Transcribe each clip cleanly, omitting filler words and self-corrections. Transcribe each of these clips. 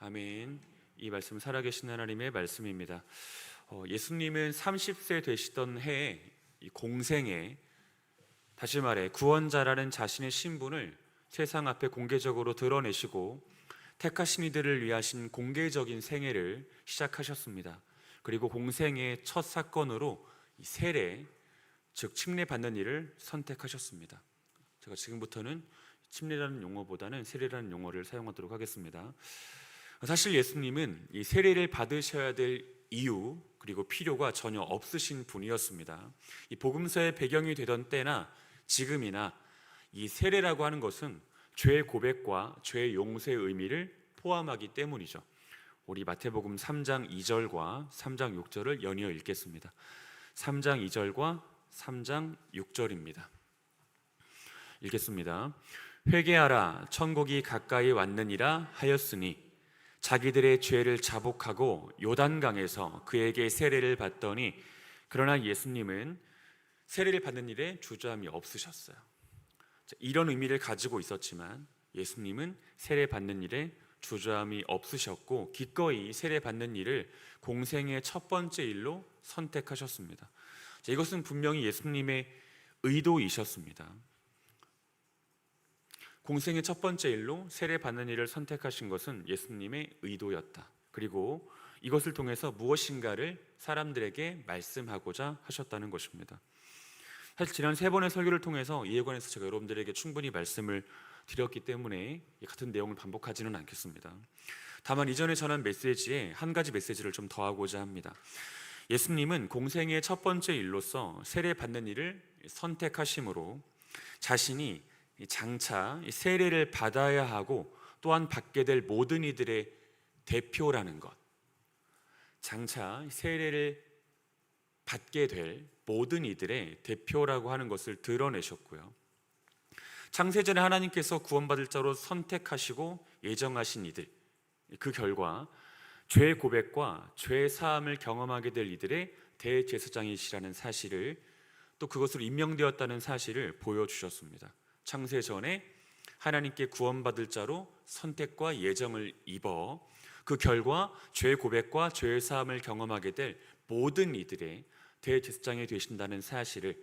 아멘. 이 말씀 살아계신 하나님의 말씀입니다. 예수님은 30세 되시던 해에 이 공생에, 다시 말해 구원자라는 자신의 신분을 세상 앞에 공개적으로 드러내시고 택하신 이들을 위하신 공개적인 생애를 시작하셨습니다. 그리고 공생의 첫 사건으로 이 세례, 즉 침례받는 일을 선택하셨습니다. 제가 지금부터는 침례라는 용어보다는 세례라는 용어를 사용하도록 하겠습니다. 사실 예수님은 이 세례를 받으셔야 될 이유 그리고 필요가 전혀 없으신 분이었습니다. 이 복음서의 배경이 되던 때나 지금이나 이 세례라고 하는 것은 죄의 고백과 죄의 용서의 의미를 포함하기 때문이죠. 우리 마태복음 3장 2절과 3장 6절을 연이어 읽겠습니다. 3장 2절과 3장 6절입니다. 읽겠습니다. 회개하라, 천국이 가까이 왔느니라 하였으니 자기들의 죄를 자복하고 요단강에서 그에게 세례를 받더니, 그러나 예수님은 세례를 받는 일에 주저함이 없으셨어요. 이런 의미를 가지고 있었지만 예수님은 세례 받는 일에 주저함이 없으셨고 기꺼이 세례 받는 일을 공생의 첫 번째 일로 선택하셨습니다. 이것은 분명히 예수님의 의도이셨습니다. 공생의 첫 번째 일로 세례 받는 일을 선택하신 것은 예수님의 의도였다. 그리고 이것을 통해서 무엇인가를 사람들에게 말씀하고자 하셨다는 것입니다. 사실 지난 3번의 설교를 통해서 이에 관해서 제가 여러분들에게 충분히 말씀을 드렸기 때문에 같은 내용을 반복하지는 않겠습니다. 다만 이전에 전한 메시지에 한 가지 메시지를 좀 더하고자 합니다. 예수님은 공생의 첫 번째 일로서 세례 받는 일을 선택하심으로 자신이 장차 세례를 받아야 하고 또한 받게 될 모든 이들의 대표라는 것, 장차 세례를 받게 될 모든 이들의 대표라고 하는 것을 드러내셨고요. 창세전에 하나님께서 구원받을 자로 선택하시고 예정하신 이들, 그 결과 죄의 고백과 죄의 사함을 경험하게 될 이들의 대제사장이시라는 사실을, 또 그것으로 임명되었다는 사실을 보여주셨습니다. 창세전에 하나님께 구원받을 자로 선택과 예정을 입어 그 결과 죄의 고백과 죄의 사함을 경험하게 될 모든 이들의 대제사장이 되신다는 사실을,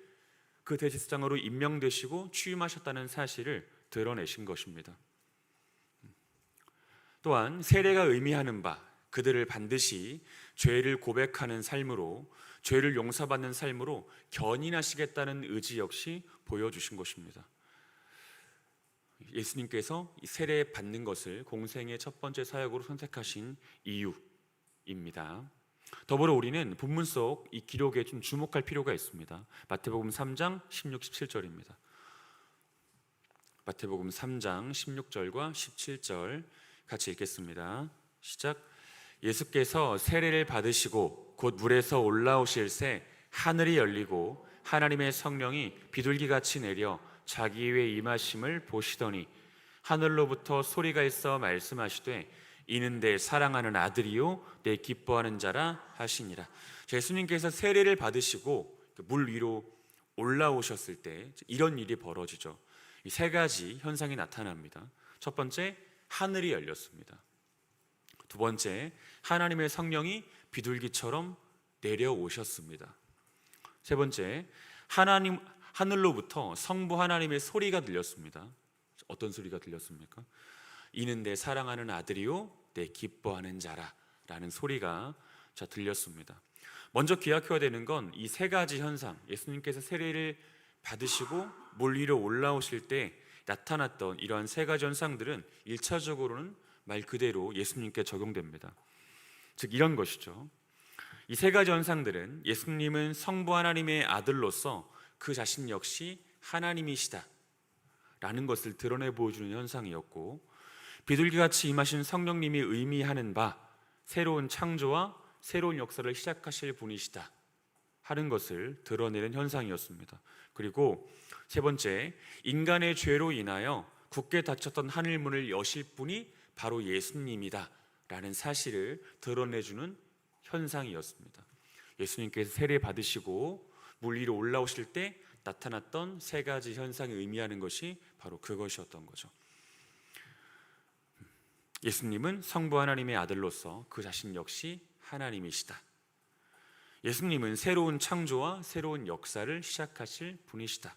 그 대제사장으로 임명되시고 취임하셨다는 사실을 드러내신 것입니다. 또한 세례가 의미하는 바, 그들을 반드시 죄를 고백하는 삶으로, 죄를 용서받는 삶으로 견인하시겠다는 의지 역시 보여주신 것입니다. 예수님께서 세례 받는 것을 공생의 첫 번째 사역으로 선택하신 이유입니다. 더불어 우리는 본문 속 이 기록에 좀 주목할 필요가 있습니다. 마태복음 3장 16, 17절입니다. 마태복음 3장 16절과 17절 같이 읽겠습니다. 시작. 예수께서 세례를 받으시고 곧 물에서 올라오실 새 하늘이 열리고 하나님의 성령이 비둘기같이 내려 자기 위에 임하심을 보시더니 하늘로부터 소리가 있어 말씀하시되 이는 내 사랑하는 아들이요 내 기뻐하는 자라 하시니라. 예수님께서 세례를 받으시고 물 위로 올라오셨을 때 이런 일이 벌어지죠. 이 3가지 현상이 나타납니다. 첫 번째, 하늘이 열렸습니다. 두 번째, 하나님의 성령이 비둘기처럼 내려오셨습니다. 세 번째, 하늘로부터 성부 하나님의 소리가 들렸습니다. 어떤 소리가 들렸습니까? 이는 내 사랑하는 아들이요 내 기뻐하는 자라 라는 소리가 들렸습니다. 먼저 기억해야 되는 건 이 3가지 현상, 예수님께서 세례를 받으시고 물 위로 올라오실 때 나타났던 이러한 3가지 현상들은 1차적으로는 말 그대로 예수님께 적용됩니다. 즉 이런 것이죠. 이 3가지 현상들은 예수님은 성부 하나님의 아들로서 그 자신 역시 하나님이시다 라는 것을 드러내 보여주는 현상이었고, 비둘기같이 임하신 성령님이 의미하는 바 새로운 창조와 새로운 역사를 시작하실 분이시다 하는 것을 드러내는 현상이었습니다. 그리고 세 번째, 인간의 죄로 인하여 굳게 닫혔던 하늘문을 여실 분이 바로 예수님이다 라는 사실을 드러내주는 현상이었습니다. 예수님께서 세례 받으시고 물 위로 올라오실 때 나타났던 3가지 현상이 의미하는 것이 바로 그것이었던 거죠. 예수님은 성부 하나님의 아들로서 그 자신 역시 하나님이시다. 예수님은 새로운 창조와 새로운 역사를 시작하실 분이시다.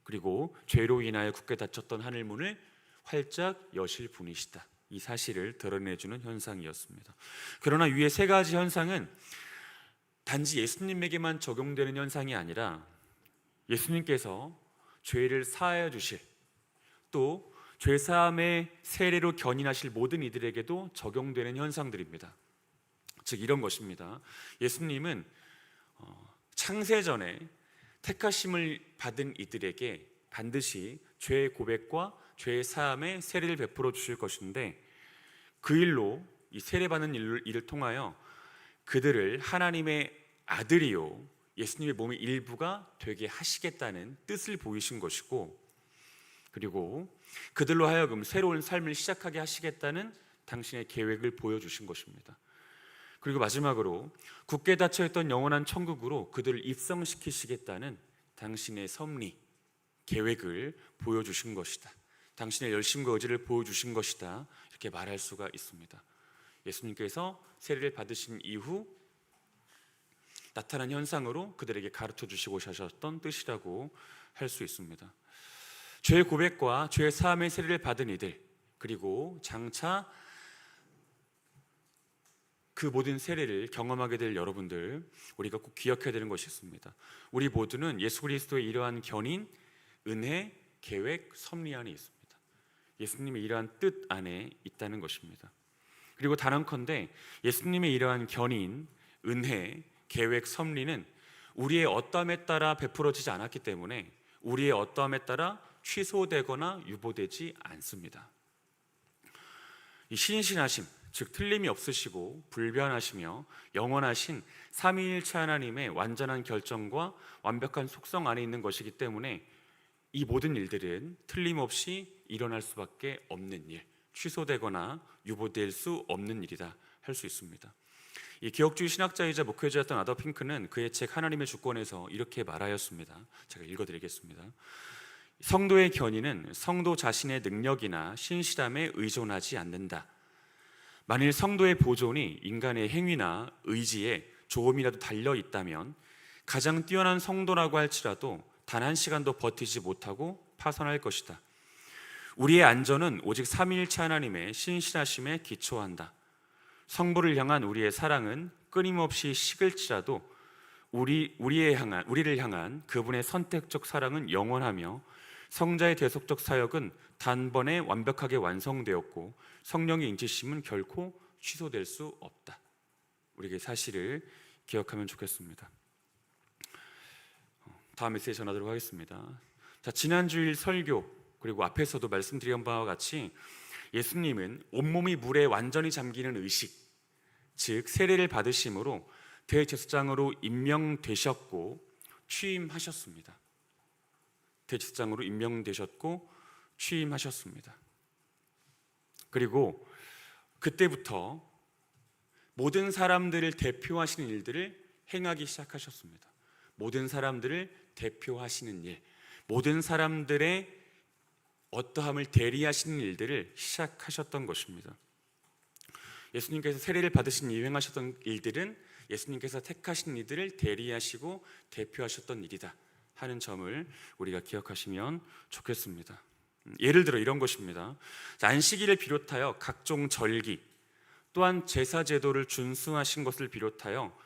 그리고 죄로 인하여 굳게 닫혔던 하늘문을 활짝 여실 분이시다. 이 사실을 드러내주는 현상이었습니다. 그러나 위의 세 가지 현상은 단지 예수님에게만 적용되는 현상이 아니라 예수님께서 죄를 사하여 주실, 또 죄사함의 세례로 견인하실 모든 이들에게도 적용되는 현상들입니다. 즉 이런 것입니다. 예수님은 창세전에 택하심을 받은 이들에게 반드시 죄의 고백과 죄의 사함의 세례를 베풀어 주실 것인데, 그 일로 이 세례받는 일을 통하여 그들을 하나님의 아들이요 예수님의 몸의 일부가 되게 하시겠다는 뜻을 보이신 것이고, 그리고 그들로 하여금 새로운 삶을 시작하게 하시겠다는 당신의 계획을 보여주신 것입니다. 그리고 마지막으로 굳게 닫혀있던 영원한 천국으로 그들을 입성시키시겠다는 당신의 섭리, 계획을 보여주신 것이다. 당신의 열심과 의지를 보여주신 것이다. 이렇게 말할 수가 있습니다. 예수님께서 세례를 받으신 이후 나타난 현상으로 그들에게 가르쳐 주시고 하셨던 뜻이라고 할 수 있습니다. 죄의 고백과 죄의 사함의 세례를 받은 이들, 그리고 장차 그 모든 세례를 경험하게 될 여러분들, 우리가 꼭 기억해야 되는 것이 있습니다. 우리 모두는 예수 그리스도의 이러한 견인, 은혜, 계획, 섭리 안에 있습니다. 예수님의 이러한 뜻 안에 있다는 것입니다. 그리고 단언컨대 예수님의 이러한 견인, 은혜, 계획, 섭리는 우리의 어떠함에 따라 베풀어지지 않았기 때문에 우리의 어떠함에 따라 취소되거나 유보되지 않습니다. 이 신실하심, 즉 틀림이 없으시고 불변하시며 영원하신 삼위일체 하나님의 완전한 결정과 완벽한 속성 안에 있는 것이기 때문에 이 모든 일들은 틀림없이 일어날 수밖에 없는 일, 취소되거나 유보될 수 없는 일이다 할 수 있습니다. 이 개혁주의 신학자이자 목회자였던 아더 핑크는 그의 책 하나님의 주권에서 이렇게 말하였습니다. 제가 읽어드리겠습니다. 성도의 견인은 성도 자신의 능력이나 신실함에 의존하지 않는다. 만일 성도의 보존이 인간의 행위나 의지에 조금이라도 달려 있다면 가장 뛰어난 성도라고 할지라도 단 한 시간도 버티지 못하고 파산할 것이다. 우리의 안전은 오직 삼위일체 하나님의 신실하심에 기초한다. 성부를 향한 우리의 사랑은 끊임없이 식을지라도 우리를 향한 그분의 선택적 사랑은 영원하며 성자의 대속적 사역은 단번에 완벽하게 완성되었고 성령의 인치심은 결코 취소될 수 없다. 우리에게 사실을 기억하면 좋겠습니다. 다음 메시지 전하도록 하겠습니다. 자, 지난주일 설교 그리고 앞에서도 말씀드린 바와 같이 예수님은 온몸이 물에 완전히 잠기는 의식, 즉 세례를 받으심으로 대제사장으로 임명되셨고 취임하셨습니다. 대제사장으로 임명되셨고 취임하셨습니다. 그리고 그때부터 모든 사람들을 대표하시는 일들을 행하기 시작하셨습니다. 모든 사람들을 대표하시는 일, 모든 사람들의 어떠함을 대리하시는 일들을 시작하셨던 것입니다. 예수님께서 세례를 받으신 이후 행하셨던 일들은 예수님께서 택하신 이들을 대리하시고 대표하셨던 일이다 하는 점을 우리가 기억하시면 좋겠습니다. 예를 들어 이런 것입니다. 안식일을 비롯하여 각종 절기, 또한 제사 제도를 준수하신 것을 비롯하여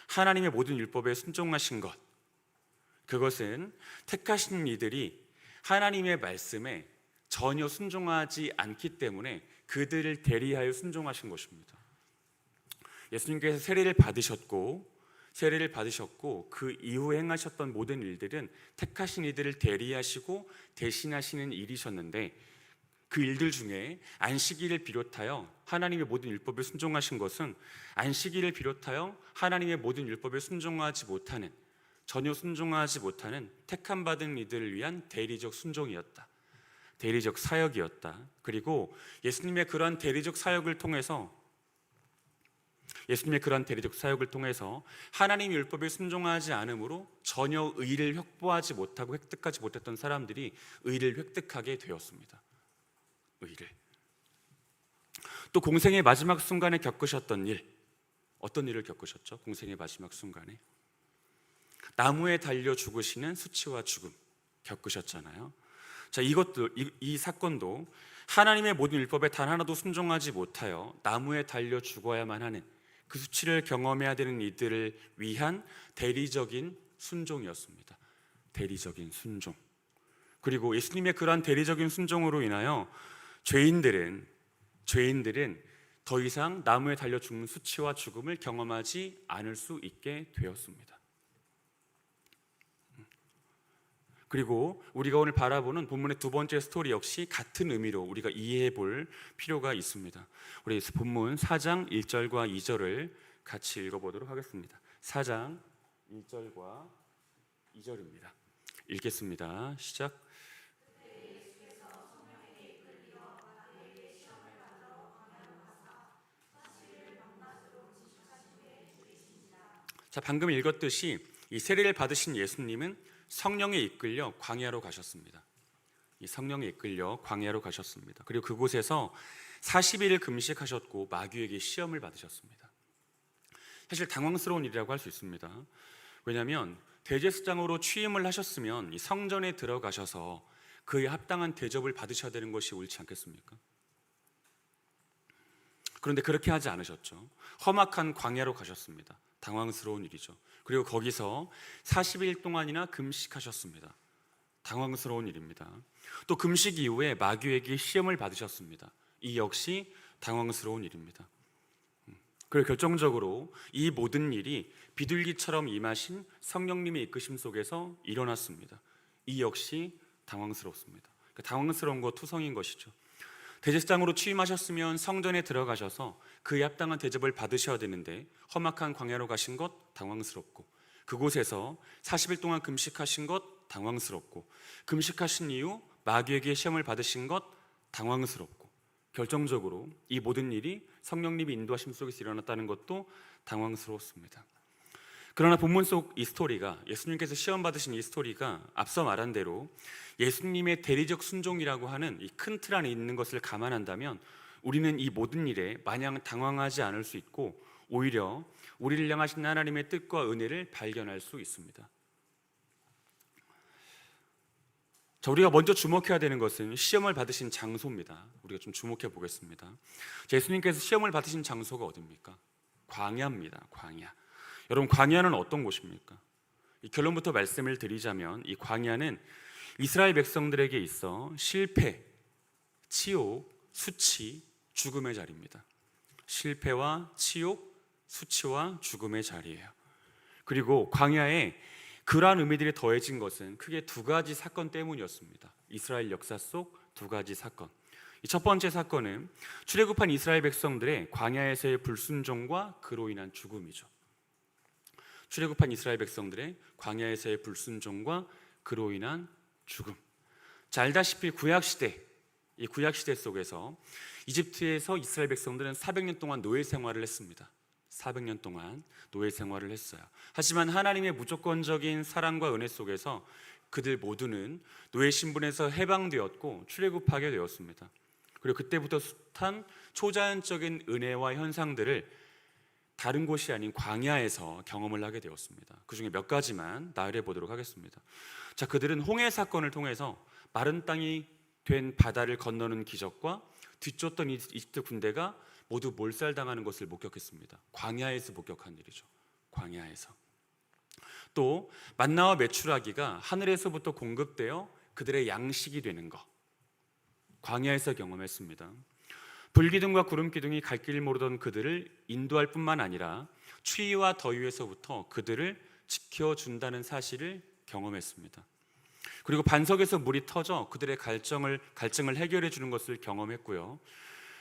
하나님의 모든 율법에 순종하신 것, 그것은 택하신 이들이 하나님의 말씀에 전혀 순종하지 않기 때문에 그들을 대리하여 순종하신 것입니다. 예수님께서 세례를 받으셨고 그 이후에 행하셨던 모든 일들은 택하신 이들을 대리하시고 대신하시는 일이셨는데, 그 일들 중에 안식일을 비롯하여 하나님의 모든 율법에 순종하신 것은 안식일을 비롯하여 하나님의 모든 율법에 전혀 순종하지 못하는 택함 받은 이들을 위한 대리적 순종이었다. 대리적 사역이었다. 그리고 예수님의 그러한 대리적 사역을 통해서 하나님의 율법에 순종하지 않으므로 전혀 의를 확보하지 못하고 획득하지 못했던 사람들이 의를 획득하게 되었습니다. 의를. 또 공생의 마지막 순간에 겪으셨던 일, 어떤 일을 겪으셨죠? 공생의 마지막 순간에 나무에 달려 죽으시는 수치와 죽음 겪으셨잖아요. 자, 이 사건도 하나님의 모든 율법에 단 하나도 순종하지 못하여 나무에 달려 죽어야만 하는 그 수치를 경험해야 되는 이들을 위한 대리적인 순종이었습니다. 대리적인 순종. 그리고 예수님의 그러한 대리적인 순종으로 인하여 죄인들은 더 이상 나무에 달려 죽는 수치와 죽음을 경험하지 않을 수 있게 되었습니다. 그리고 우리가 오늘 바라보는 본문의 두 번째 스토리 역시 같은 의미로 우리가 이해해 볼 필요가 있습니다. 우리 본문 4장 1절과 2절을 같이 읽어보도록 하겠습니다. 4장 1절과 2절입니다. 읽겠습니다. 시작. 자, 방금 읽었듯이 이 세례를 받으신 예수님은 성령에 이끌려 광야로 가셨습니다. 이 성령에 이끌려 광야로 가셨습니다. 그리고 그곳에서 40일 금식하셨고 마귀에게 시험을 받으셨습니다. 사실 당황스러운 일이라고 할 수 있습니다. 왜냐하면 대제사장으로 취임을 하셨으면 이 성전에 들어가셔서 그에 합당한 대접을 받으셔야 되는 것이 옳지 않겠습니까? 그런데 그렇게 하지 않으셨죠. 험악한 광야로 가셨습니다. 당황스러운 일이죠. 그리고 거기서 40일 동안이나 금식하셨습니다. 당황스러운 일입니다. 또 금식 이후에 마귀에게 시험을 받으셨습니다. 이 역시 당황스러운 일입니다. 그리고 결정적으로 이 모든 일이 비둘기처럼 임하신 성령님의 이끄심 속에서 일어났습니다. 이 역시 당황스럽습니다. 당황스러운 것 투성인 것이죠. 대제사장으로 취임하셨으면 성전에 들어가셔서 그에 합당한 대접을 받으셔야 되는데 험악한 광야로 가신 것 당황스럽고, 그곳에서 40일 동안 금식하신 것 당황스럽고, 금식하신 이후 마귀에게 시험을 받으신 것 당황스럽고, 결정적으로 이 모든 일이 성령님이 인도하심 속에서 일어났다는 것도 당황스러웠습니다. 그러나 본문 속 이 스토리가, 예수님께서 시험 받으신 이 스토리가 앞서 말한 대로 예수님의 대리적 순종이라고 하는 이 큰 틀 안에 있는 것을 감안한다면 우리는 이 모든 일에 마냥 당황하지 않을 수 있고 오히려 우리를 향하신 하나님의 뜻과 은혜를 발견할 수 있습니다. 자, 우리가 먼저 주목해야 되는 것은 시험을 받으신 장소입니다. 우리가 좀 주목해 보겠습니다. 예수님께서 시험을 받으신 장소가 어디입니까? 광야입니다. 광야. 여러분, 광야는 어떤 곳입니까? 이 결론부터 말씀을 드리자면 이 광야는 이스라엘 백성들에게 있어 실패, 치욕, 수치, 죽음의 자리입니다. 실패와 치욕, 수치와 죽음의 자리예요. 그리고 광야에 그러한 의미들이 더해진 것은 크게 두 가지 사건 때문이었습니다. 이스라엘 역사 속 두 가지 사건. 첫 번째 사건은 출애굽한 이스라엘 백성들의 광야에서의 불순종과 그로 인한 죽음이죠. 출애굽한 이스라엘 백성들의 광야에서의 불순종과 그로 인한 죽음. 자, 알다시피 이 구약시대 속에서 이집트에서 이스라엘 백성들은 400년 동안 노예 생활을 했습니다. 400년 동안 노예 생활을 했어요. 하지만 하나님의 무조건적인 사랑과 은혜 속에서 그들 모두는 노예 신분에서 해방되었고 출애굽하게 되었습니다. 그리고 그때부터 숱한 초자연적인 은혜와 현상들을 다른 곳이 아닌 광야에서 경험을 하게 되었습니다. 그 중에 몇 가지만 나열해 보도록 하겠습니다. 자, 그들은 홍해 사건을 통해서 마른 땅이 된 바다를 건너는 기적과 뒤쫓던 이집트 군대가 모두 몰살당하는 것을 목격했습니다. 광야에서 목격한 일이죠. 광야에서. 또 만나와 메추라기가 하늘에서부터 공급되어 그들의 양식이 되는 것, 광야에서 경험했습니다. 불기둥과 구름기둥이 갈 길을 모르던 그들을 인도할 뿐만 아니라 추위와 더위에서부터 그들을 지켜준다는 사실을 경험했습니다. 그리고 반석에서 물이 터져 그들의 갈증을 해결해 주는 것을 경험했고요.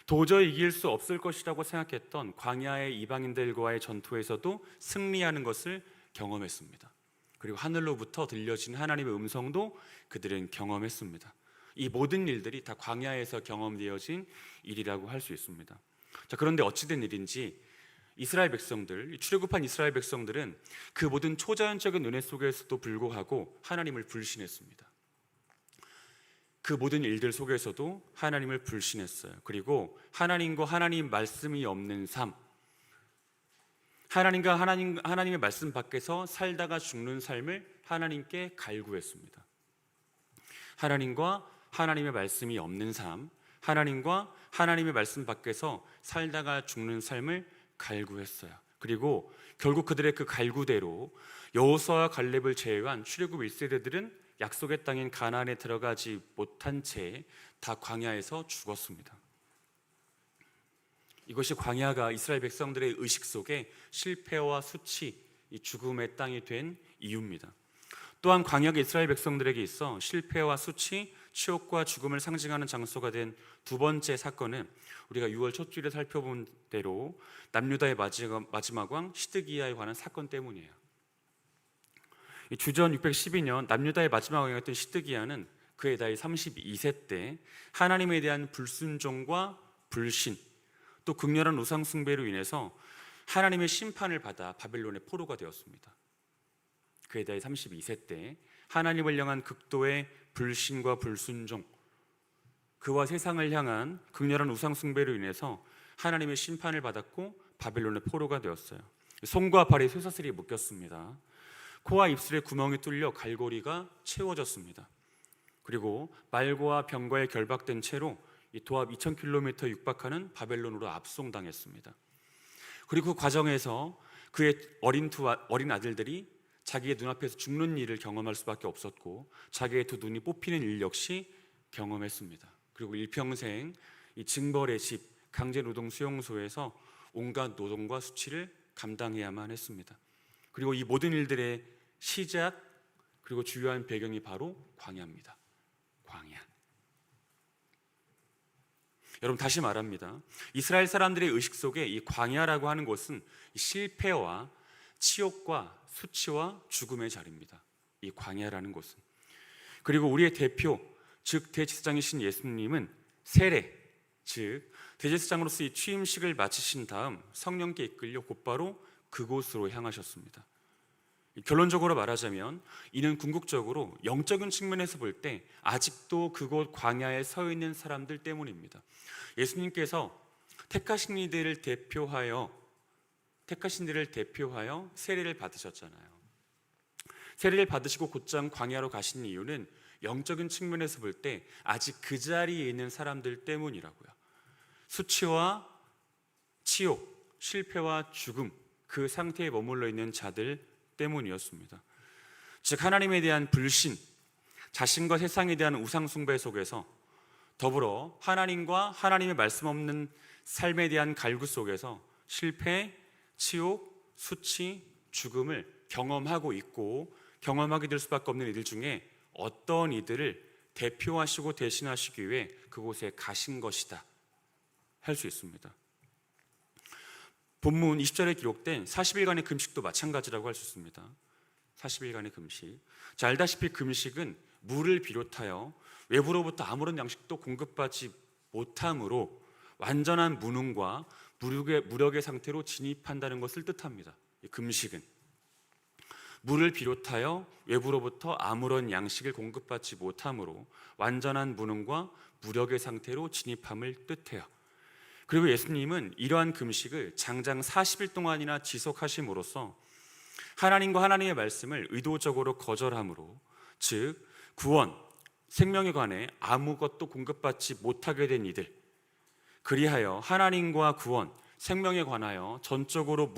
도저히 이길 수 없을 것이라고 생각했던 광야의 이방인들과의 전투에서도 승리하는 것을 경험했습니다. 그리고 하늘로부터 들려진 하나님의 음성도 그들은 경험했습니다. 이 모든 일들이 다 광야에서 경험되어진 일이라고 할 수 있습니다. 자, 그런데 어찌된 일인지 이스라엘 백성들, 출애굽한 이스라엘 백성들은 그 모든 초자연적인 은혜 속에서도 불구하고 하나님을 불신했습니다. 그 모든 일들 속에서도 하나님을 불신했어요. 그리고 하나님과 하나님 말씀이 없는 삶, 하나님의 말씀 밖에서 살다가 죽는 삶을 하나님께 갈구했습니다. 하나님과 하나님의 말씀이 없는 삶, 하나님과 하나님의 말씀 밖에서 살다가 죽는 삶을 갈구했어요. 그리고 결국 그들의 그 갈구대로 여호수아와 갈렙을 제외한 출애굽 1세대들은 약속의 땅인 가나안에 들어가지 못한 채 다 광야에서 죽었습니다. 이것이 광야가 이스라엘 백성들의 의식 속에 실패와 수치, 이 죽음의 땅이 된 이유입니다. 또한 광야가 이스라엘 백성들에게 있어 실패와 수치, 치욕과 죽음을 상징하는 장소가 된 두 번째 사건은 우리가 6월 첫 주일에 살펴본 대로 남유다의 마지막 왕 시드기야에 관한 사건 때문이에요. 주전 612년 남유다의 마지막 왕이었던 시드기야는 그의 나이 32세 때 하나님에 대한 불순종과 불신, 또 극렬한 우상 숭배로 인해서 하나님의 심판을 받아 바벨론의 포로가 되었습니다. 그의 나이 32세 때 하나님을 향한 극도의 불신과 불순종, 그와 세상을 향한 극렬한 우상 숭배로 인해서 하나님의 심판을 받았고 바벨론의 포로가 되었어요. 손과 발에 쇠사슬이 묶였습니다. 코와 입술에 구멍이 뚫려 갈고리가 채워졌습니다. 그리고 말고와 병거에 결박된 채로 도합 2000km 육박하는 바벨론으로 압송당했습니다. 그리고 그 과정에서 그의 어린 아들들이 자기의 눈앞에서 죽는 일을 경험할 수밖에 없었고 자기의 두 눈이 뽑히는 일 역시 경험했습니다. 그리고 일평생 이 징벌의 집, 강제노동 수용소에서 온갖 노동과 수치를 감당해야만 했습니다. 그리고 이 모든 일들의 시작 그리고 주요한 배경이 바로 광야입니다. 광야. 여러분 다시 말합니다. 이스라엘 사람들의 의식 속에 이 광야라고 하는 곳은 실패와 치욕과 수치와 죽음의 자리입니다. 이 광야라는 곳은. 그리고 우리의 대표, 즉 대제사장이신 예수님은 세례, 즉 대제사장으로서 이 취임식을 마치신 다음 성령께 이끌려 곧바로 그곳으로 향하셨습니다. 결론적으로 말하자면 이는 궁극적으로 영적인 측면에서 볼 때 아직도 그곳 광야에 서 있는 사람들 때문입니다. 예수님께서 택하신 이들을 대표하여 세례를 받으셨잖아요. 세례를 받으시고 곧장 광야로 가신 이유는 영적인 측면에서 볼 때 아직 그 자리에 있는 사람들 때문이라고요. 수치와 치욕, 실패와 죽음, 그 상태에 머물러 있는 자들 때문이었습니다. 즉 하나님에 대한 불신, 자신과 세상에 대한 우상 숭배 속에서 더불어 하나님과 하나님의 말씀 없는 삶에 대한 갈구 속에서 실패, 치욕, 수치, 죽음을 경험하고 있고 경험하게 될 수밖에 없는 이들 중에 어떤 이들을 대표하시고 대신하시기 위해 그곳에 가신 것이다 할 수 있습니다. 본문 20절에 기록된 40일간의 금식도 마찬가지라고 할 수 있습니다. 40일간의 금식. 자, 알다시피 금식은 물을 비롯하여 외부로부터 아무런 양식도 공급받지 못함으로 완전한 무능과 무력의 상태로 진입한다는 것을 뜻합니다. 이 금식은 물을 비롯하여 외부로부터 아무런 양식을 공급받지 못함으로 완전한 무능과 무력의 상태로 진입함을 뜻해요. 그리고 예수님은 이러한 금식을 장장 40일 동안이나 지속하심으로써 하나님과 하나님의 말씀을 의도적으로 거절함으로, 즉 구원, 생명에 관해 아무것도 공급받지 못하게 된 이들, 그리하여 하나님과 구원, 생명에 관하여 전적으로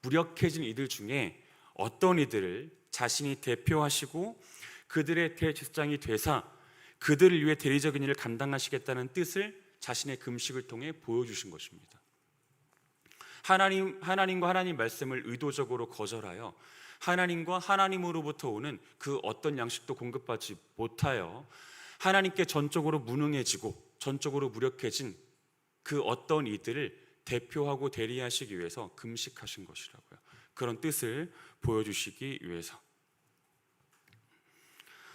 무력해진 이들 중에 어떤 이들을 자신이 대표하시고 그들의 대제사장이 되사 그들을 위해 대리적인 일을 감당하시겠다는 뜻을 자신의 금식을 통해 보여주신 것입니다. 하나님과 하나님 말씀을 의도적으로 거절하여 하나님과 하나님으로부터 오는 그 어떤 양식도 공급받지 못하여 하나님께 전적으로 무능해지고 전적으로 무력해진 그 어떤 이들을 대표하고 대리하시기 위해서 금식하신 것이라고요. 그런 뜻을 보여주시기 위해서.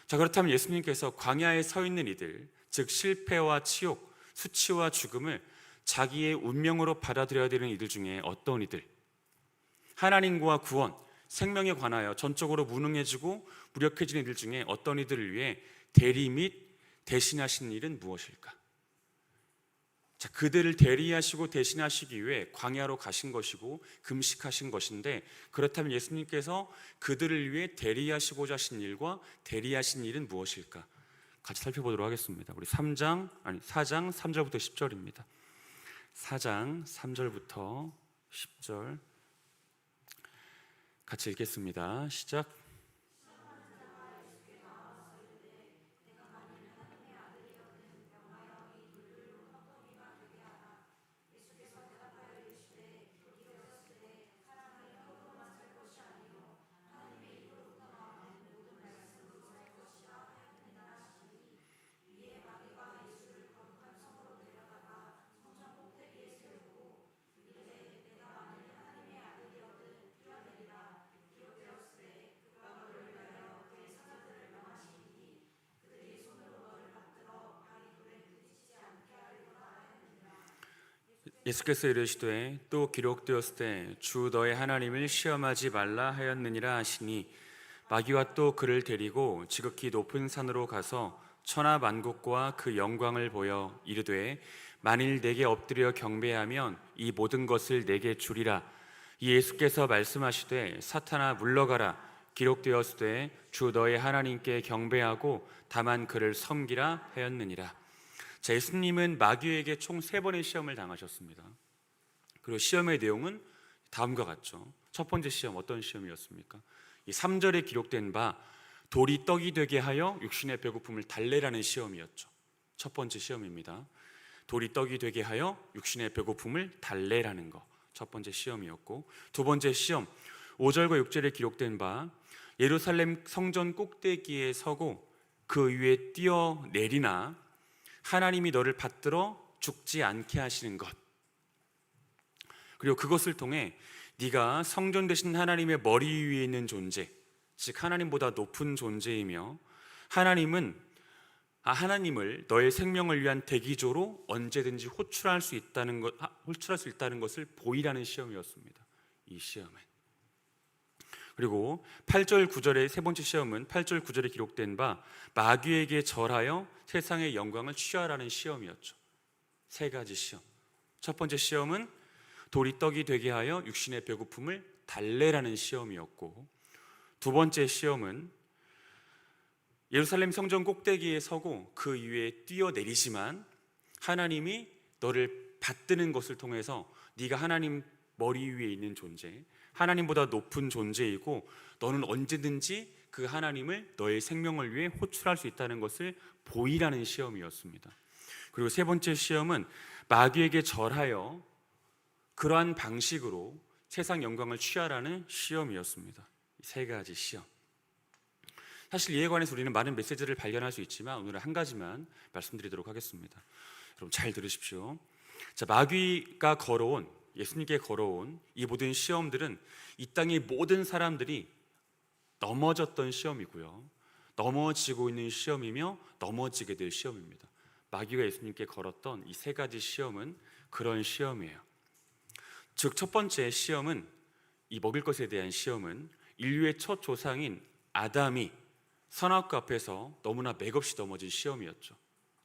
자, 그렇다면 예수님께서 광야에 서 있는 이들, 즉 실패와 치욕, 수치와 죽음을 자기의 운명으로 받아들여야 되는 이들 중에 어떤 이들, 하나님과 구원, 생명에 관하여 전적으로 무능해지고 무력해진 이들 중에 어떤 이들을 위해 대리 및 대신하신 일은 무엇일까? 자, 그들을 대리하시고 대신하시기 위해 광야로 가신 것이고 금식하신 것인데, 그렇다면 예수님께서 그들을 위해 대리하시고자 하신 일과 대리하신 일은 무엇일까? 같이 살펴보도록 하겠습니다. 우리 4장 3절부터 10절입니다. 4장 3절부터 10절 같이 읽겠습니다. 시작. 예수께서 이르시되 또 기록되었을 때 주 너의 하나님을 시험하지 말라 하였느니라 하시니, 마귀와 또 그를 데리고 지극히 높은 산으로 가서 천하 만국과 그 영광을 보여 이르되 만일 내게 엎드려 경배하면 이 모든 것을 내게 주리라. 이 예수께서 말씀하시되 사탄아 물러가라. 기록되었으되 주 너의 하나님께 경배하고 다만 그를 섬기라 하였느니라. 자, 예수님은 마귀에게 총 3번의 시험을 당하셨습니다. 그리고 시험의 내용은 다음과 같죠. 첫 번째 시험 어떤 시험이었습니까? 이 3절에 기록된 바 돌이 떡이 되게 하여 육신의 배고픔을 달래라는 시험이었죠. 첫 번째 시험입니다. 돌이 떡이 되게 하여 육신의 배고픔을 달래라는 거, 첫 번째 시험이었고, 두 번째 시험 5절과 6절에 기록된 바 예루살렘 성전 꼭대기에 서고 그 위에 뛰어내리나 하나님이 너를 받들어 죽지 않게 하시는 것, 그리고 그것을 통해 네가 성전 되신 하나님의 머리 위에 있는 존재, 즉 하나님보다 높은 존재이며 하나님을 너의 생명을 위한 대기조로 언제든지 호출할 수 있다는 것을 보이라는 시험이었습니다. 이 시험은. 그리고 8절 9절의 세 번째 시험은 8절 9절에 기록된 바 마귀에게 절하여 세상의 영광을 취하라는 시험이었죠. 3가지 시험. 첫 번째 시험은 돌이 떡이 되게 하여 육신의 배고픔을 달래라는 시험이었고, 두 번째 시험은 예루살렘 성전 꼭대기에 서고 그 위에 뛰어내리지만 하나님이 너를 받드는 것을 통해서 네가 하나님 머리 위에 있는 존재, 하나님보다 높은 존재이고 너는 언제든지 그 하나님을 너의 생명을 위해 호출할 수 있다는 것을 보이라는 시험이었습니다. 그리고 세 번째 시험은 마귀에게 절하여 그러한 방식으로 세상 영광을 취하라는 시험이었습니다. 3가지 시험. 사실 이에 관해서 우리는 많은 메시지를 발견할 수 있지만 오늘은 한 가지만 말씀드리도록 하겠습니다. 여러분 잘 들으십시오. 자, 마귀가 예수님께 걸어온 이 모든 시험들은 이 땅의 모든 사람들이 넘어졌던 시험이고요, 넘어지고 있는 시험이며 넘어지게 될 시험입니다. 마귀가 예수님께 걸었던 이 3가지 시험은 그런 시험이에요. 즉 첫 번째 시험은, 이 먹을 것에 대한 시험은 인류의 첫 조상인 아담이 선악과 앞에서 너무나 맥없이 넘어진 시험이었죠.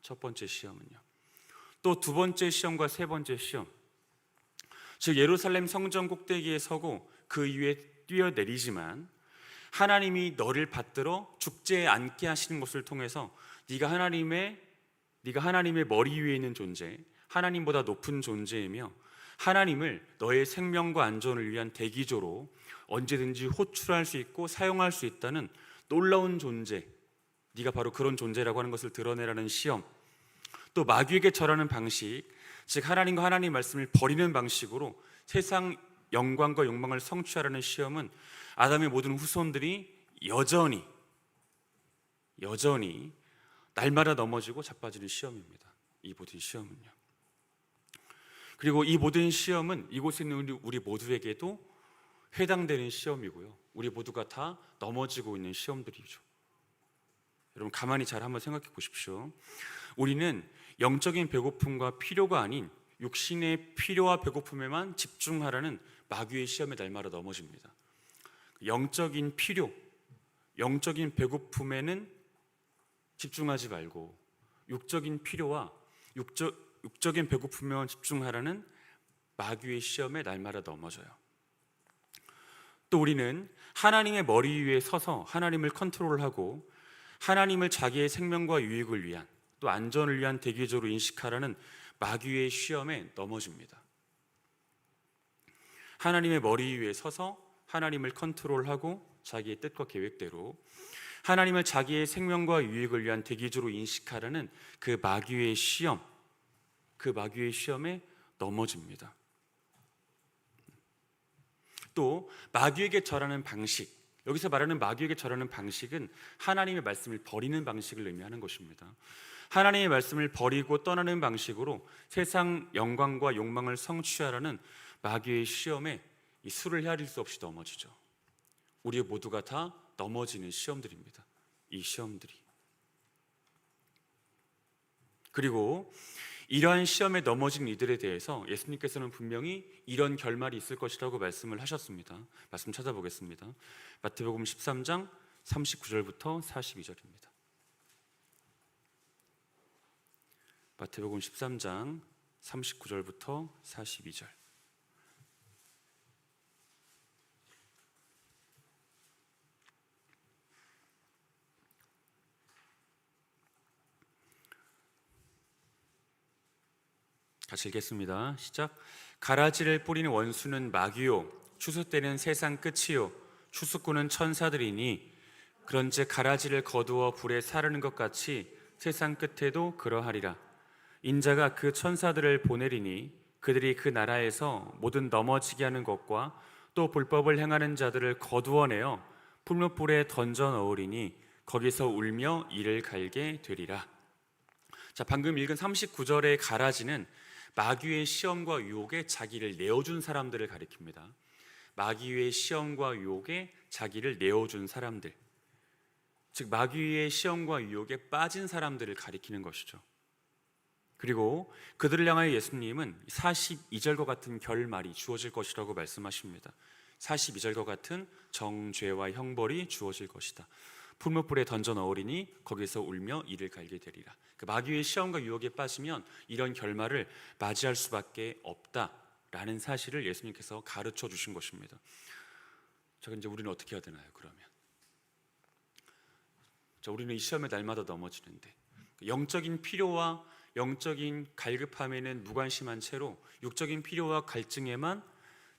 첫 번째 시험은요. 또 두 번째 시험과 세 번째 시험, 즉 예루살렘 성전 꼭대기에 서고 그 위에 뛰어내리지만 하나님이 너를 받들어 죽지 않게 하시는 것을 통해서 네가 하나님의 머리 위에 있는 존재, 하나님보다 높은 존재이며 하나님을 너의 생명과 안전을 위한 대기조로 언제든지 호출할 수 있고 사용할 수 있다는 놀라운 존재, 네가 바로 그런 존재라고 하는 것을 드러내라는 시험, 또 마귀에게 절하는 방식, 즉 하나님과 하나님 말씀을 버리는 방식으로 세상 영광과 욕망을 성취하라는 시험은 아담의 모든 후손들이 여전히 날마다 넘어지고 자빠지는 시험입니다. 이 모든 시험은요. 그리고 이 모든 시험은 이곳에 있는 우리 모두에게도 해당되는 시험이고요, 우리 모두가 다 넘어지고 있는 시험들이죠. 여러분 가만히 잘 한번 생각해 보십시오. 우리는 영적인 배고픔과 필요가 아닌 육신의 필요와 배고픔에만 집중하라는 마귀의 시험에 날마다 넘어집니다. 영적인 필요, 영적인 배고픔에는 집중하지 말고 육적인 필요와 육적인 배고픔에만 집중하라는 마귀의 시험에 날마다 넘어져요. 또 우리는 하나님의 머리 위에 서서 하나님을 컨트롤하고 하나님을 자기의 생명과 유익을 위한, 또 안전을 위한 대기조로 인식하라는 마귀의 시험에 넘어집니다. 하나님의 머리 위에 서서 하나님을 컨트롤하고 자기의 뜻과 계획대로 하나님을 자기의 생명과 유익을 위한 대기조로 인식하라는 그 마귀의 시험, 그 마귀의 시험에 넘어집니다. 또 마귀에게 절하는 방식, 여기서 말하는 마귀에게 절하는 방식은 하나님의 말씀을 버리는 방식을 의미하는 것입니다. 하나님의 말씀을 버리고 떠나는 방식으로 세상 영광과 욕망을 성취하라는 마귀의 시험에 이 수를 헤아릴 수 없이 넘어지죠. 우리 모두가 다 넘어지는 시험들입니다. 이 시험들이. 그리고 이러한 시험에 넘어진 이들에 대해서 예수님께서는 분명히 이런 결말이 있을 것이라고 말씀을 하셨습니다. 말씀 찾아보겠습니다. 마태복음 13장 39절부터 42절입니다. 마태복음 13장 39절부터 42절. 같이 읽겠습니다. 시작. 가라지를 뿌리는 원수는 마귀요, 추수 때는 세상 끝이요, 추수꾼은 천사들이니 그런즉 가라지를 거두어 불에 사르는 것 같이 세상 끝에도 그러하리라. 인자가 그 천사들을 보내리니 그들이 그 나라에서 모든 넘어지게 하는 것과 또 불법을 행하는 자들을 거두어내어 풀무불에 던져 넣으리니 거기서 울며 이를 갈게 되리라. 자, 방금 읽은 39절의 가라지는 마귀의 시험과 유혹에 자기를 내어준 사람들을 가리킵니다. 마귀의 시험과 유혹에 자기를 내어준 사람들, 즉 마귀의 시험과 유혹에 빠진 사람들을 가리키는 것이죠. 그리고 그들을 향하여 예수님은 42절과 같은 결말이 주어질 것이라고 말씀하십니다. 42절과 같은 정죄와 형벌이 주어질 것이다. 풀무불에 던져 넣으리니 거기서 울며 이를 갈게 되리라. 그 마귀의 시험과 유혹에 빠지면 이런 결말을 맞이할 수밖에 없다라는 사실을 예수님께서 가르쳐 주신 것입니다. 자, 이제 우리는 어떻게 해야 되나요? 그러면 자, 우리는 이 시험에 날마다 넘어지는데 영적인 필요와 영적인 갈급함에는 무관심한 채로 육적인 필요와 갈증에만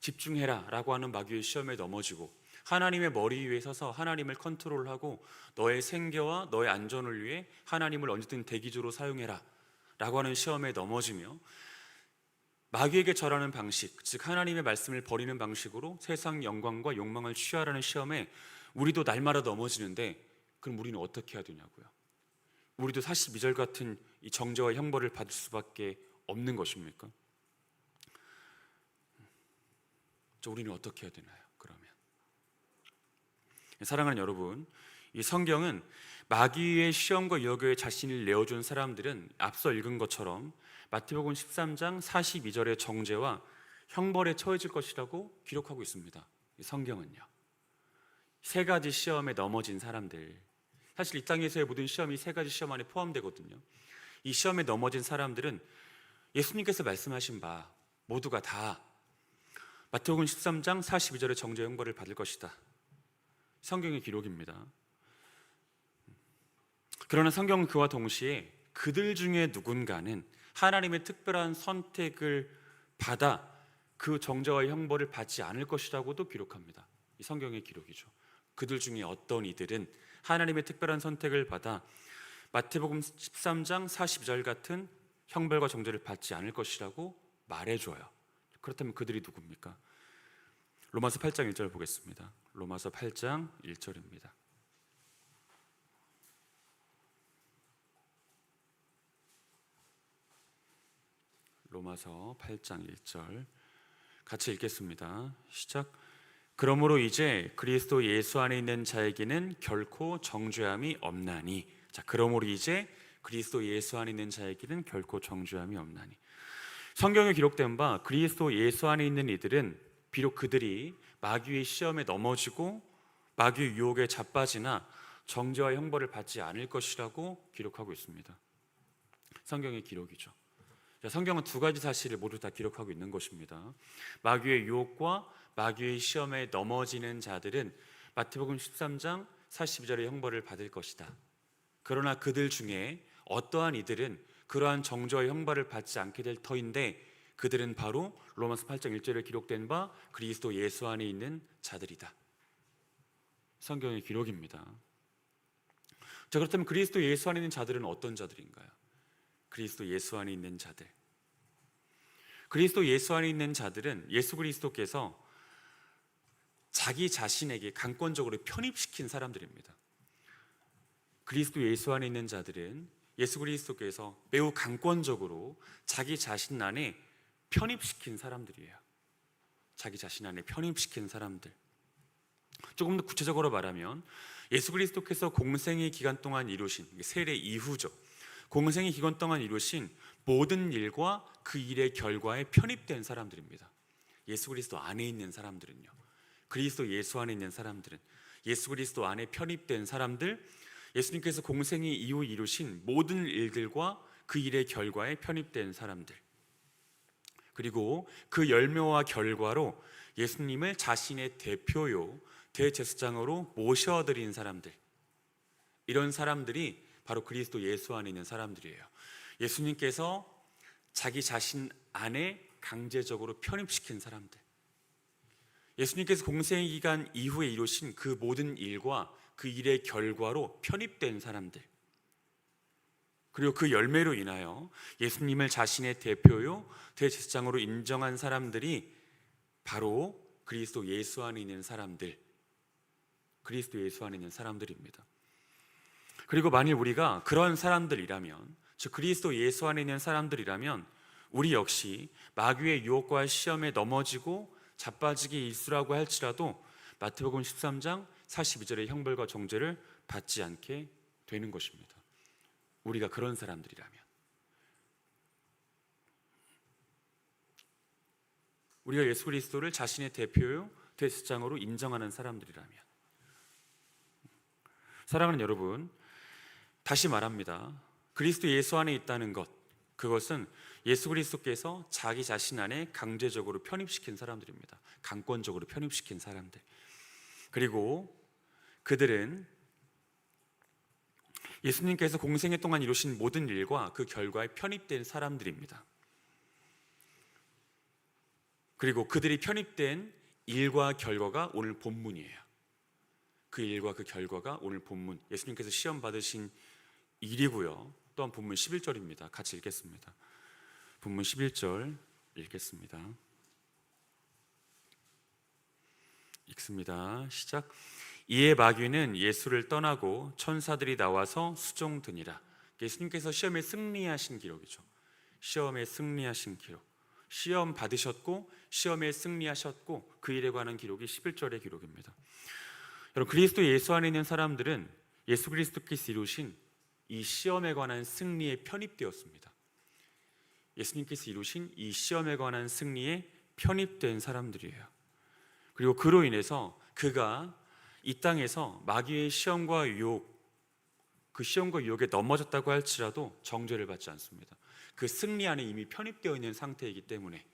집중해라 라고 하는 마귀의 시험에 넘어지고, 하나님의 머리 위에 서서 하나님을 컨트롤하고 너의 생계와 너의 안전을 위해 하나님을 언제든 대기조로 사용해라 라고 하는 시험에 넘어지며, 마귀에게 절하는 방식, 즉 하나님의 말씀을 버리는 방식으로 세상 영광과 욕망을 취하라는 시험에 우리도 날마다 넘어지는데, 그럼 우리는 어떻게 해야 되냐고요? 우리도 42절 같은 이 정죄와 형벌을 받을 수밖에 없는 것입니까? 우리는 어떻게 해야 되나요? 그러면 사랑하는 여러분, 이 성경은 마귀의 시험과 유혹에 자신을 내어준 사람들은 앞서 읽은 것처럼 마태복음 13장 42절의 정죄와 형벌에 처해질 것이라고 기록하고 있습니다. 이 성경은요, 세 가지 시험에 넘어진 사람들, 사실 이 땅에서의 모든 시험이 세 가지 시험 안에 포함되거든요. 이 시험에 넘어진 사람들은 예수님께서 말씀하신 바 모두가 다 마태복음 13장 42절의 정죄 형벌을 받을 것이다. 성경의 기록입니다. 그러나 성경은 그와 동시에 그들 중에 누군가는 하나님의 특별한 선택을 받아 그 정죄와 형벌을 받지 않을 것이라고도 기록합니다. 이 성경의 기록이죠. 그들 중에 어떤 이들은 하나님의 특별한 선택을 받아 마태복음 13장 42절 같은 형벌과 정죄를 받지 않을 것이라고 말해줘요. 그렇다면 그들이 누굽니까? 로마서 8장 1절 보겠습니다. 로마서 8장 1절입니다. 로마서 8장 1절 같이 읽겠습니다. 시작. 그러므로 이제 그리스도 예수 안에 있는 자에게는 결코 정죄함이 없나니. 자, 그러므로 이제 그리스도 예수 안에 있는 자에게는 결코 정죄함이 없나니. 성경에 기록된 바 그리스도 예수 안에 있는 이들은 비록 그들이 마귀의 시험에 넘어지고 마귀의 유혹에 자빠지나 정죄와 형벌을 받지 않을 것이라고 기록하고 있습니다. 성경의 기록이죠. 성경은 두 가지 사실을 모두 다 기록하고 있는 것입니다. 마귀의 유혹과 마귀의 시험에 넘어지는 자들은 마태복음 13장 42절의 형벌을 받을 것이다. 그러나 그들 중에 어떠한 이들은 그러한 정죄와 형벌을 받지 않게 될 터인데 그들은 바로 로마서 8장 1절에 기록된 바 그리스도 예수 안에 있는 자들이다. 성경의 기록입니다. 자, 그렇다면 그리스도 예수 안에 있는 자들은 어떤 자들인가요? 그리스도 예수 안에 있는 자들. 그리스도 예수 안에 있는 자들은 예수 그리스도께서 자기 자신에게 강권적으로 편입시킨 사람들입니다. 그리스도 예수 안에 있는 자들은 예수 그리스도께서 매우 강권적으로 자기 자신 안에 편입시킨 사람들이에요. 자기 자신 안에 편입시킨 사람들. 조금 더 구체적으로 말하면 예수 그리스도께서 공생의 기간 동안 이루신 세례 이후죠. 공생의 기간 동안 이루신 모든 일과 그 일의 결과에 편입된 사람들입니다. 예수 그리스도 안에 있는 사람들은요. 그리스도 예수 안에 있는 사람들은 예수 그리스도 안에 편입된 사람들, 예수님께서 공생의 이후 이루신 모든 일들과 그 일의 결과에 편입된 사람들, 그리고 그 열매와 결과로 예수님을 자신의 대표요 대제사장으로 모셔드린 사람들, 이런 사람들이 바로 그리스도 예수 안에 있는 사람들이에요. 예수님께서 자기 자신 안에 강제적으로 편입시킨 사람들, 예수님께서 공생의 기간 이후에 이루신 그 모든 일과 그 일의 결과로 편입된 사람들, 그리고 그 열매로 인하여 예수님을 자신의 대표요 대제사장으로 인정한 사람들이 바로 그리스도 예수 안에 있는 사람들, 그리스도 예수 안에 있는 사람들입니다. 그리고 만일 우리가 그런 사람들이라면, 즉 그리스도 예수 안에 있는 사람들이라면 우리 역시 마귀의 유혹과 시험에 넘어지고 자빠지기 일쑤라고 할지라도 마태복음 13장 42절의 형벌과 정죄를 받지 않게 되는 것입니다. 우리가 그런 사람들이라면, 우리가 예수 그리스도를 자신의 대표요 대제사장으로 인정하는 사람들이라면. 사랑하는 여러분, 다시 말합니다. 그리스도 예수 안에 있다는 것, 그것은 예수 그리스도께서 자기 자신 안에 강제적으로 편입시킨 사람들입니다. 강권적으로 편입시킨 사람들. 그리고 그들은 예수님께서 공생애 동안 이루신 모든 일과 그 결과에 편입된 사람들입니다. 그리고 그들이 편입된 일과 결과가 오늘 본문이에요. 그 일과 그 결과가 오늘 본문, 예수님께서 시험 받으신 일이고요. 또한 본문 11절입니다. 같이 읽겠습니다. 본문 11절 읽겠습니다. 읽습니다. 시작. 이에 마귀는 예수를 떠나고 천사들이 나와서 수종드니라. 예수님께서 시험에 승리하신 기록이죠. 시험에 승리하신 기록. 시험 받으셨고 시험에 승리하셨고 그 일에 관한 기록이 11절의 기록입니다. 여러분, 그리스도 예수 안에 있는 사람들은 예수 그리스도께서 이루신 이 시험에 관한 승리에 편입되었습니다. 예수님께서 이루신 이 시험에 관한 승리에 편입된 사람들이에요. 그리고 그로 인해서 그가 이 땅에서 마귀의 시험과 유혹, 그 시험과 유혹에 넘어졌다고 할지라도 정죄를 받지 않습니다. 그 승리 안에 이미 편입되어 있는 상태이기 때문에,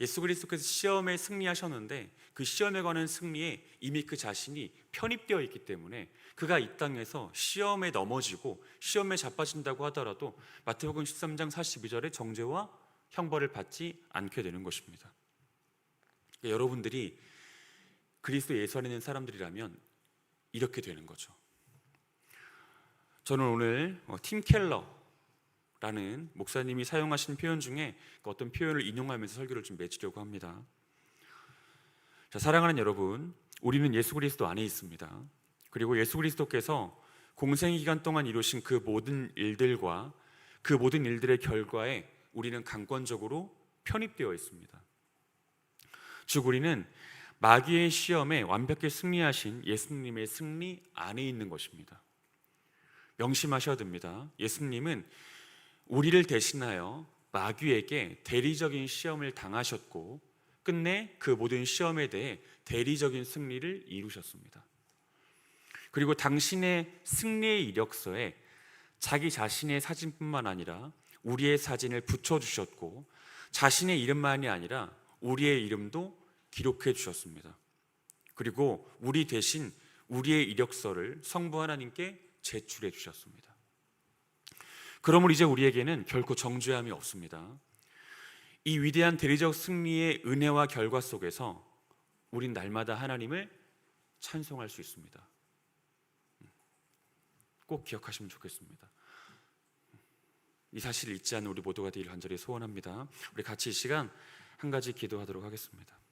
예수 그리스도께서 시험에 승리하셨는데 그 시험에 관한 승리에 이미 그 자신이 편입되어 있기 때문에 그가 이 땅에서 시험에 넘어지고 시험에 자빠진다고 하더라도 마태복음 13장 42절의 정죄와 형벌을 받지 않게 되는 것입니다. 여러분들이 그리스도 예수 안에 있는 사람들이라면 이렇게 되는 거죠. 저는 오늘 팀 켈러라는 목사님이 사용하신 표현 중에 어떤 표현을 인용하면서 설교를 좀 맺으려고 합니다. 자, 사랑하는 여러분, 우리는 예수 그리스도 안에 있습니다. 그리고 예수 그리스도께서 공생의 기간 동안 이루신 그 모든 일들과 그 모든 일들의 결과에 우리는 강권적으로 편입되어 있습니다. 즉 우리는 마귀의 시험에 완벽히 승리하신 예수님의 승리 안에 있는 것입니다. 명심하셔야 됩니다. 예수님은 우리를 대신하여 마귀에게 대리적인 시험을 당하셨고 끝내 그 모든 시험에 대해 대리적인 승리를 이루셨습니다. 그리고 당신의 승리의 이력서에 자기 자신의 사진뿐만 아니라 우리의 사진을 붙여주셨고, 자신의 이름만이 아니라 우리의 이름도 기록해 주셨습니다. 그리고 우리 대신 우리의 이력서를 성부 하나님께 제출해 주셨습니다. 그러므로 이제 우리에게는 결코 정죄함이 없습니다. 이 위대한 대리적 승리의 은혜와 결과 속에서 우린 날마다 하나님을 찬송할 수 있습니다. 꼭 기억하시면 좋겠습니다. 이 사실을 잊지 않는 우리 모두가 되길 간절히 소원합니다. 우리 같이 이 시간 한 가지 기도하도록 하겠습니다.